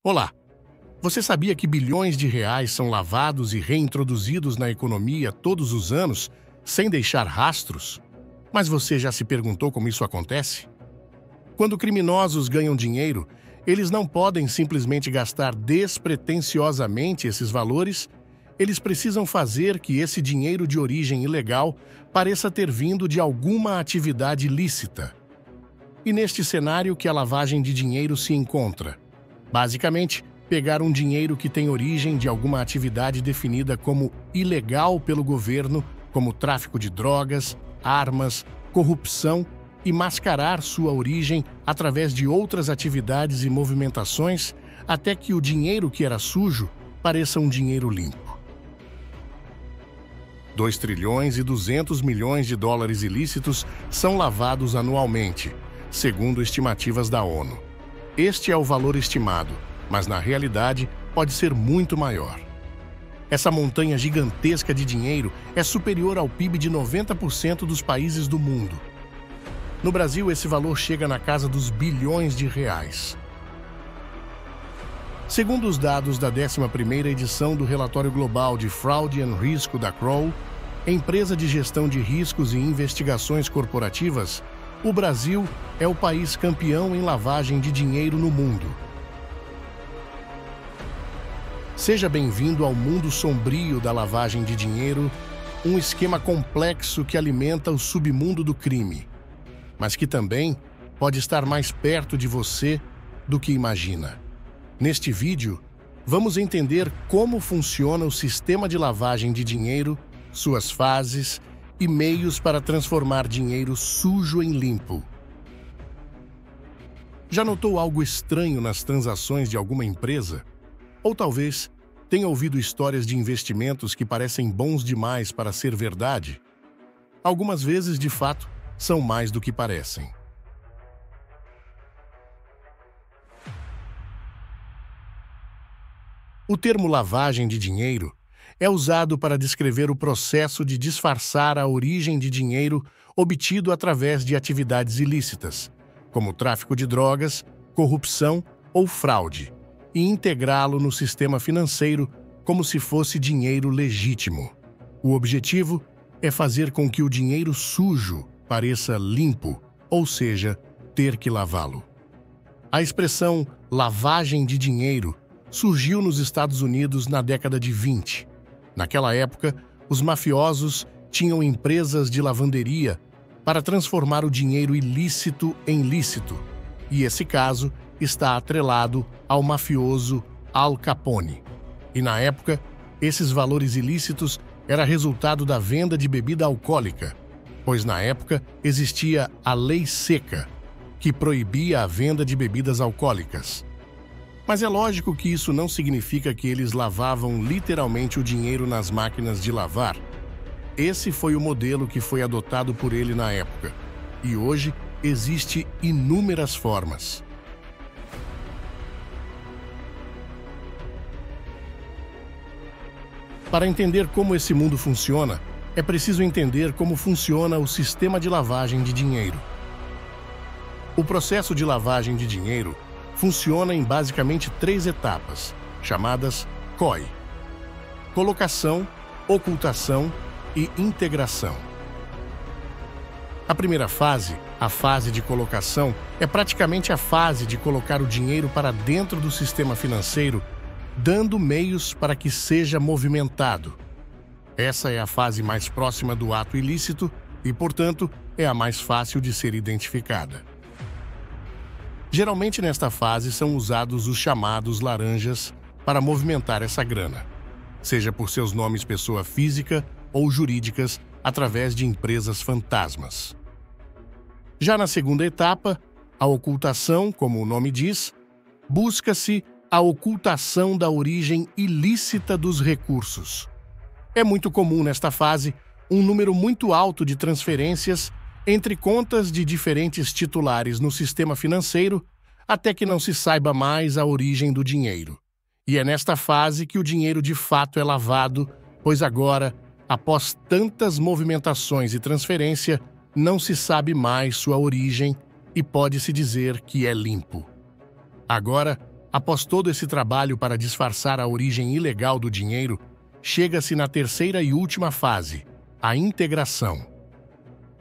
Olá! Você sabia que bilhões de reais são lavados e reintroduzidos na economia todos os anos, sem deixar rastros? Mas você já se perguntou como isso acontece? Quando criminosos ganham dinheiro, eles não podem simplesmente gastar despretensiosamente esses valores, eles precisam fazer que esse dinheiro de origem ilegal pareça ter vindo de alguma atividade lícita. E neste cenário que a lavagem de dinheiro se encontra. Basicamente, pegar um dinheiro que tem origem de alguma atividade definida como ilegal pelo governo, como tráfico de drogas, armas, corrupção, e mascarar sua origem através de outras atividades e movimentações até que o dinheiro que era sujo pareça um dinheiro limpo. 2 trilhões e 200 milhões de dólares ilícitos são lavados anualmente, segundo estimativas da ONU. Este é o valor estimado, mas na realidade pode ser muito maior. Essa montanha gigantesca de dinheiro é superior ao PIB de 90% dos países do mundo. No Brasil, esse valor chega na casa dos bilhões de reais. Segundo os dados da 11ª edição do Relatório Global de Fraude e Risco da Kroll, empresa de gestão de riscos e investigações corporativas, o Brasil é o país campeão em lavagem de dinheiro no mundo. Seja bem-vindo ao mundo sombrio da lavagem de dinheiro, um esquema complexo que alimenta o submundo do crime, mas que também pode estar mais perto de você do que imagina. Neste vídeo, vamos entender como funciona o sistema de lavagem de dinheiro, suas fases e meios para transformar dinheiro sujo em limpo. Já notou algo estranho nas transações de alguma empresa? Ou talvez tenha ouvido histórias de investimentos que parecem bons demais para ser verdade? Algumas vezes, de fato, são mais do que parecem. O termo lavagem de dinheiro é usado para descrever o processo de disfarçar a origem de dinheiro obtido através de atividades ilícitas, como tráfico de drogas, corrupção ou fraude, e integrá-lo no sistema financeiro como se fosse dinheiro legítimo. O objetivo é fazer com que o dinheiro sujo pareça limpo, ou seja, ter que lavá-lo. A expressão lavagem de dinheiro surgiu nos Estados Unidos na década de 20. Naquela época, os mafiosos tinham empresas de lavanderia para transformar o dinheiro ilícito em lícito, e esse caso está atrelado ao mafioso Al Capone. E na época, esses valores ilícitos eram resultado da venda de bebida alcoólica, pois na época existia a Lei Seca, que proibia a venda de bebidas alcoólicas. Mas é lógico que isso não significa que eles lavavam literalmente o dinheiro nas máquinas de lavar. Esse foi o modelo que foi adotado por ele na época, e hoje existe inúmeras formas. Para entender como esse mundo funciona, é preciso entender como funciona o sistema de lavagem de dinheiro. O processo de lavagem de dinheiro funciona em basicamente 3 etapas, chamadas COI: colocação, ocultação e integração. A primeira fase, a fase de colocação, é praticamente a fase de colocar o dinheiro para dentro do sistema financeiro, dando meios para que seja movimentado. Essa é a fase mais próxima do ato ilícito e, portanto, é a mais fácil de ser identificada. Geralmente, nesta fase, são usados os chamados laranjas para movimentar essa grana, seja por seus nomes pessoa física ou jurídicas através de empresas fantasmas. Já na segunda etapa, a ocultação, como o nome diz, busca-se a ocultação da origem ilícita dos recursos. É muito comum nesta fase um número muito alto de transferências entre contas de diferentes titulares no sistema financeiro até que não se saiba mais a origem do dinheiro. E é nesta fase que o dinheiro de fato é lavado, pois agora, após tantas movimentações e transferência, não se sabe mais sua origem e pode-se dizer que é limpo. Agora, Após todo esse trabalho para disfarçar a origem ilegal do dinheiro, chega-se na terceira e última fase, a integração.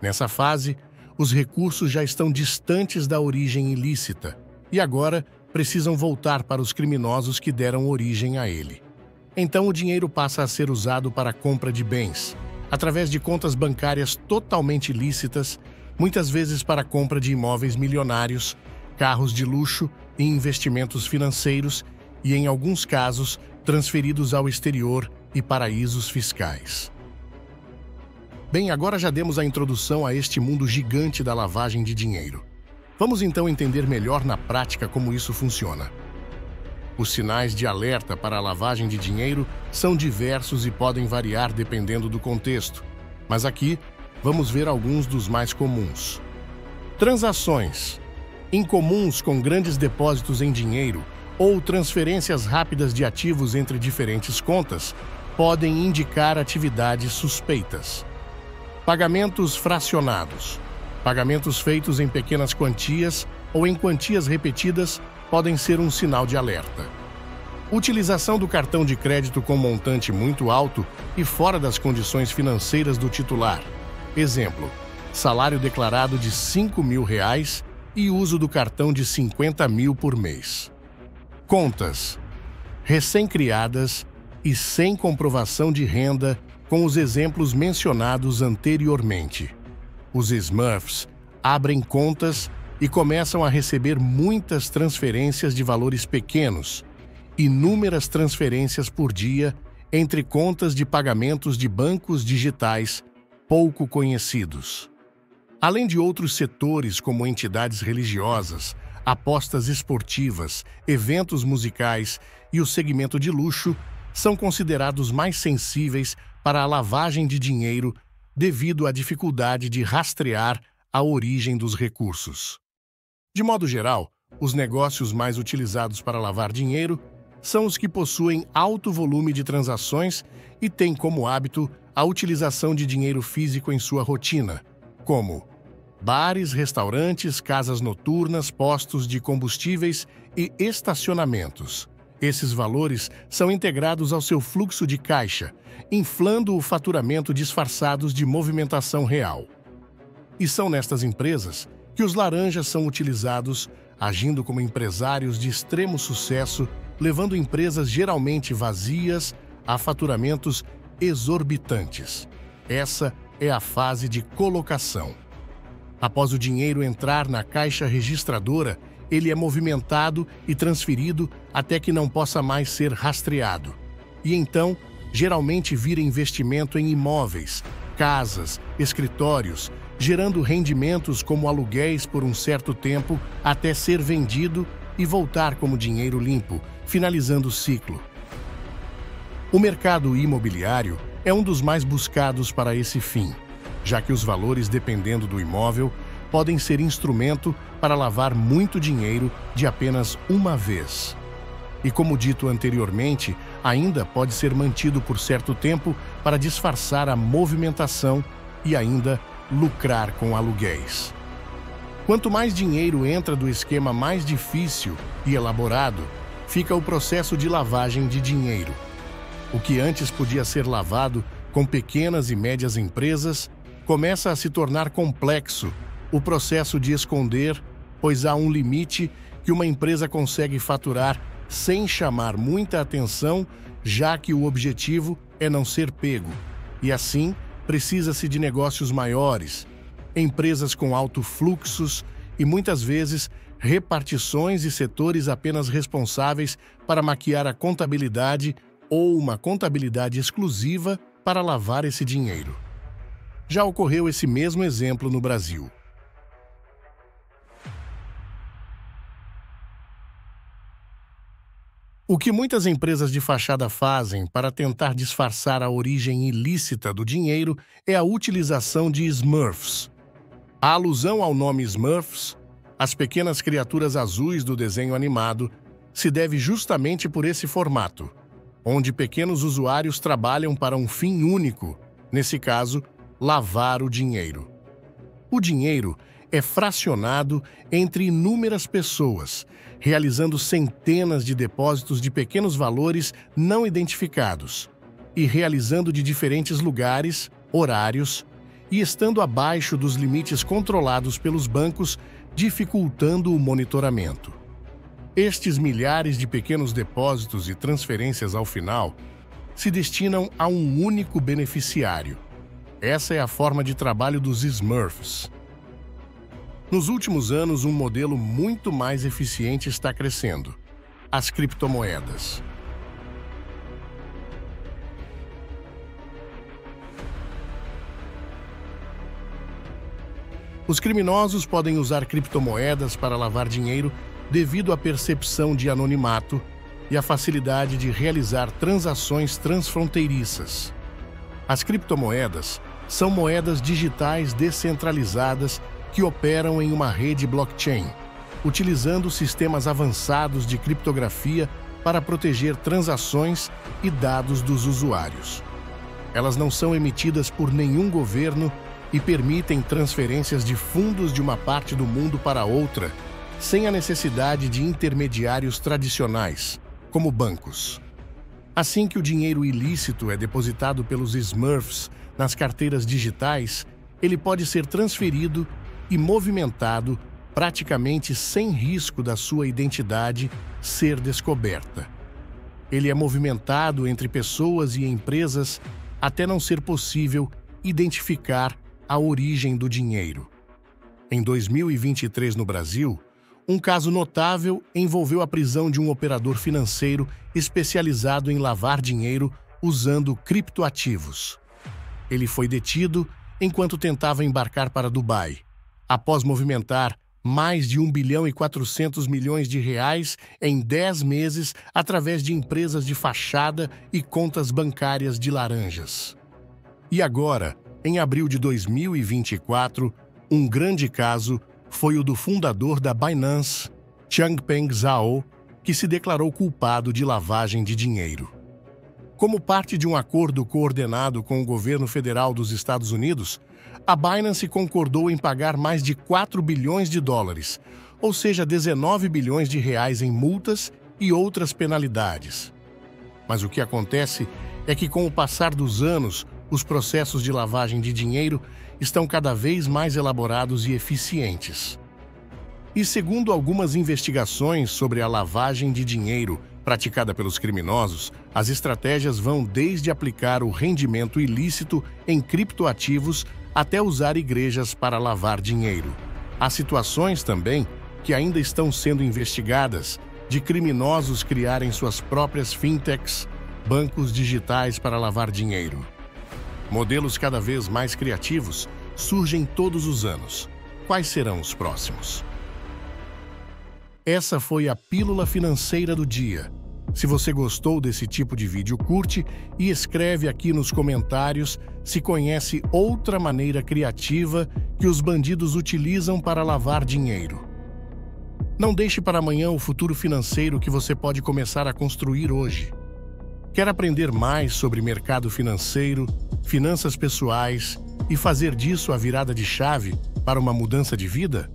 Nessa fase, os recursos já estão distantes da origem ilícita e agora precisam voltar para os criminosos que deram origem a ele. Então o dinheiro passa a ser usado para a compra de bens, através de contas bancárias totalmente lícitas, muitas vezes para a compra de imóveis milionários, carros de luxo e investimentos financeiros e, em alguns casos, transferidos ao exterior e paraísos fiscais. Bem, agora já demos a introdução a este mundo gigante da lavagem de dinheiro. Vamos então entender melhor na prática como isso funciona. Os sinais de alerta para a lavagem de dinheiro são diversos e podem variar dependendo do contexto, mas aqui vamos ver alguns dos mais comuns. Transações incomuns com grandes depósitos em dinheiro ou transferências rápidas de ativos entre diferentes contas podem indicar atividades suspeitas. Pagamentos fracionados. Pagamentos feitos em pequenas quantias ou em quantias repetidas podem ser um sinal de alerta. Utilização do cartão de crédito com montante muito alto e fora das condições financeiras do titular. Exemplo: salário declarado de R$ 5.000 e uso do cartão de 50 mil por mês. Contas recém-criadas e sem comprovação de renda, com os exemplos mencionados anteriormente. Os Smurfs abrem contas e começam a receber muitas transferências de valores pequenos, inúmeras transferências por dia entre contas de pagamentos de bancos digitais pouco conhecidos. Além de outros setores como entidades religiosas, apostas esportivas, eventos musicais e o segmento de luxo, são considerados mais sensíveis para a lavagem de dinheiro devido à dificuldade de rastrear a origem dos recursos. De modo geral, os negócios mais utilizados para lavar dinheiro são os que possuem alto volume de transações e têm como hábito a utilização de dinheiro físico em sua rotina, como bares, restaurantes, casas noturnas, postos de combustíveis e estacionamentos. Esses valores são integrados ao seu fluxo de caixa, inflando o faturamento disfarçados de movimentação real. E são nestas empresas que os laranjas são utilizados, agindo como empresários de extremo sucesso, levando empresas geralmente vazias a faturamentos exorbitantes. Essa é a fase de colocação. Após o dinheiro entrar na caixa registradora, ele é movimentado e transferido até que não possa mais ser rastreado. E então, geralmente vira investimento em imóveis, casas, escritórios, gerando rendimentos como aluguéis por um certo tempo até ser vendido e voltar como dinheiro limpo, finalizando o ciclo. O mercado imobiliário é um dos mais buscados para esse fim, já que os valores, dependendo do imóvel, podem ser instrumento para lavar muito dinheiro de apenas uma vez. E como dito anteriormente, ainda pode ser mantido por certo tempo para disfarçar a movimentação e ainda lucrar com aluguéis. Quanto mais dinheiro entra do esquema mais difícil e elaborado, fica o processo de lavagem de dinheiro. O que antes podia ser lavado com pequenas e médias empresas, começa a se tornar complexo o processo de esconder, pois há um limite que uma empresa consegue faturar sem chamar muita atenção, já que o objetivo é não ser pego. E assim, precisa-se de negócios maiores, empresas com alto fluxos e muitas vezes repartições e setores apenas responsáveis para maquiar a contabilidade ou uma contabilidade exclusiva para lavar esse dinheiro. Já ocorreu esse mesmo exemplo no Brasil. O que muitas empresas de fachada fazem para tentar disfarçar a origem ilícita do dinheiro é a utilização de Smurfs. A alusão ao nome Smurfs, as pequenas criaturas azuis do desenho animado, se deve justamente por esse formato, onde pequenos usuários trabalham para um fim único, nesse caso, lavar o dinheiro. O dinheiro é fracionado entre inúmeras pessoas, realizando centenas de depósitos de pequenos valores não identificados e realizando de diferentes lugares, horários e estando abaixo dos limites controlados pelos bancos, dificultando o monitoramento. Estes milhares de pequenos depósitos e transferências ao final se destinam a um único beneficiário. Essa é a forma de trabalho dos Smurfs. Nos últimos anos, um modelo muito mais eficiente está crescendo: as criptomoedas. Os criminosos podem usar criptomoedas para lavar dinheiro devido à percepção de anonimato e à facilidade de realizar transações transfronteiriças. As criptomoedas são moedas digitais descentralizadas que operam em uma rede blockchain, utilizando sistemas avançados de criptografia para proteger transações e dados dos usuários. Elas não são emitidas por nenhum governo e permitem transferências de fundos de uma parte do mundo para outra, sem a necessidade de intermediários tradicionais, como bancos. Assim que o dinheiro ilícito é depositado pelos Smurfs nas carteiras digitais, ele pode ser transferido e movimentado praticamente sem risco da sua identidade ser descoberta. Ele é movimentado entre pessoas e empresas até não ser possível identificar a origem do dinheiro. Em 2023, no Brasil, um caso notável envolveu a prisão de um operador financeiro especializado em lavar dinheiro usando criptoativos. Ele foi detido enquanto tentava embarcar para Dubai, após movimentar mais de 1 bilhão e 400 milhões de reais em 10 meses através de empresas de fachada e contas bancárias de laranjas. E agora, em abril de 2024, um grande caso foi o do fundador da Binance, Changpeng Zhao, que se declarou culpado de lavagem de dinheiro. Como parte de um acordo coordenado com o governo federal dos Estados Unidos, a Binance concordou em pagar mais de 4 bilhões de dólares, ou seja, 19 bilhões de reais em multas e outras penalidades. Mas o que acontece é que, com o passar dos anos, os processos de lavagem de dinheiro estão cada vez mais elaborados e eficientes. E segundo algumas investigações sobre a lavagem de dinheiro praticada pelos criminosos, as estratégias vão desde aplicar o rendimento ilícito em criptoativos até usar igrejas para lavar dinheiro. Há situações também que ainda estão sendo investigadas de criminosos criarem suas próprias fintechs, bancos digitais para lavar dinheiro. Modelos cada vez mais criativos surgem todos os anos. Quais serão os próximos? Essa foi a Pílula Financeira do Dia. Se você gostou desse tipo de vídeo, curte e escreve aqui nos comentários se conhece outra maneira criativa que os bandidos utilizam para lavar dinheiro. Não deixe para amanhã o futuro financeiro que você pode começar a construir hoje. Quer aprender mais sobre mercado financeiro, finanças pessoais e fazer disso a virada de chave para uma mudança de vida?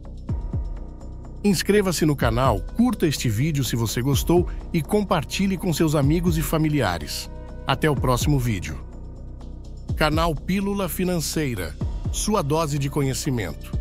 Inscreva-se no canal, curta este vídeo se você gostou e compartilhe com seus amigos e familiares. Até o próximo vídeo. Canal Pílula Financeira, sua dose de conhecimento.